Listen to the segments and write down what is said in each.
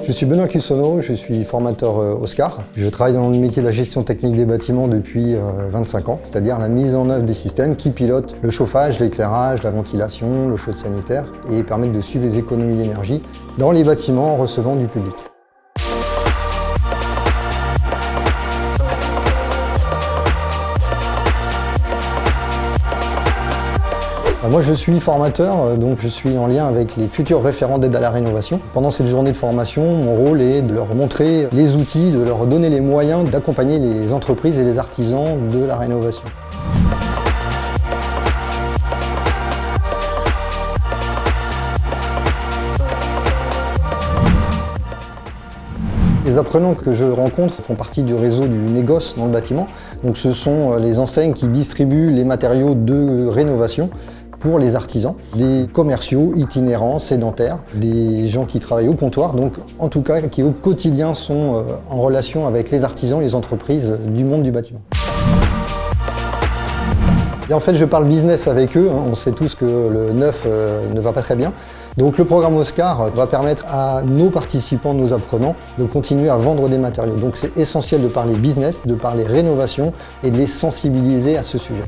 Je suis Benoît Cussonneau, je suis formateur Oscar. Je travaille dans le métier de la gestion technique des bâtiments depuis 25 ans, c'est-à-dire la mise en œuvre des systèmes qui pilotent le chauffage, l'éclairage, la ventilation, le chaude sanitaire et permettent de suivre les économies d'énergie dans les bâtiments en recevant du public. Moi je suis formateur, donc je suis en lien avec les futurs référents d'aide à la rénovation. Pendant cette journée de formation, mon rôle est de leur montrer les outils, de leur donner les moyens d'accompagner les entreprises et les artisans de la rénovation. Les apprenants que je rencontre font partie du réseau du négoce dans le bâtiment. Donc ce sont les enseignes qui distribuent les matériaux de rénovation pour les artisans, des commerciaux itinérants, sédentaires, des gens qui travaillent au comptoir, donc en tout cas qui au quotidien sont en relation avec les artisans et les entreprises du monde du bâtiment. Et en fait, je parle business avec eux, on sait tous que le neuf ne va pas très bien. Donc le programme Oscar va permettre à nos participants, nos apprenants, de continuer à vendre des matériaux. Donc c'est essentiel de parler business, de parler rénovation et de les sensibiliser à ce sujet.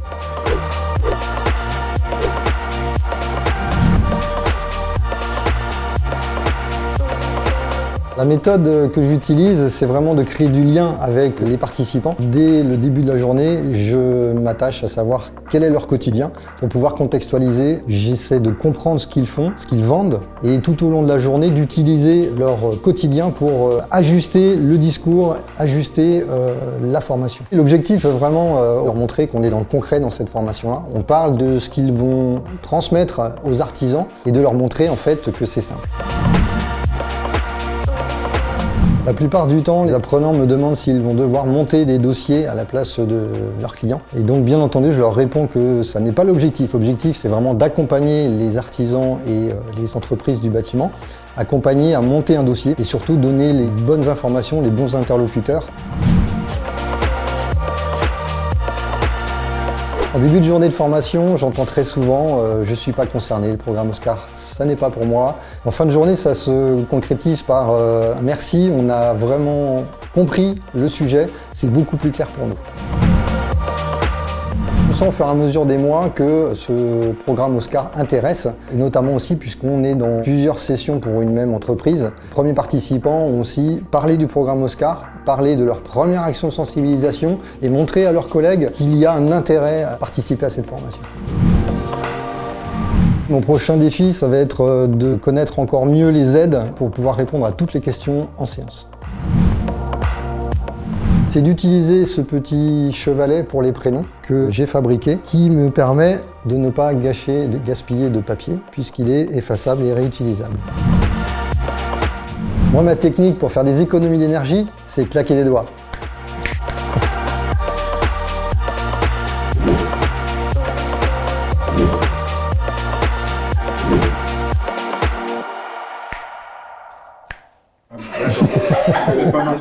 La méthode que j'utilise, c'est vraiment de créer du lien avec les participants. Dès le début de la journée, je m'attache à savoir quel est leur quotidien. Pour pouvoir contextualiser, j'essaie de comprendre ce qu'ils font, ce qu'ils vendent, et tout au long de la journée, d'utiliser leur quotidien pour ajuster le discours, ajuster la formation. L'objectif est vraiment leur montrer qu'on est dans le concret dans cette formation-là. On parle de ce qu'ils vont transmettre aux artisans et de leur montrer en fait que c'est simple. La plupart du temps, les apprenants me demandent s'ils vont devoir monter des dossiers à la place de leurs clients. Et donc, bien entendu, je leur réponds que ça n'est pas l'objectif. L'objectif, c'est vraiment d'accompagner les artisans et les entreprises du bâtiment, accompagner à monter un dossier et surtout donner les bonnes informations, les bons interlocuteurs. En début de journée de formation, j'entends très souvent je ne suis pas concerné, le programme Oscar, ça n'est pas pour moi. En fin de journée, ça se concrétise par merci, on a vraiment compris le sujet, c'est beaucoup plus clair pour nous. Je sens au fur et à mesure des mois que ce programme Oscar intéresse, et notamment aussi puisqu'on est dans plusieurs sessions pour une même entreprise. Les premiers participants ont aussi parlé du programme Oscar, parlé de leur première action de sensibilisation et montré à leurs collègues qu'il y a un intérêt à participer à cette formation. Mon prochain défi, ça va être de connaître encore mieux les aides pour pouvoir répondre à toutes les questions en séance. C'est d'utiliser ce petit chevalet pour les prénoms que j'ai fabriqué, qui me permet de ne pas gaspiller de papier, puisqu'il est effaçable et réutilisable. Moi, ma technique pour faire des économies d'énergie, c'est claquer des doigts.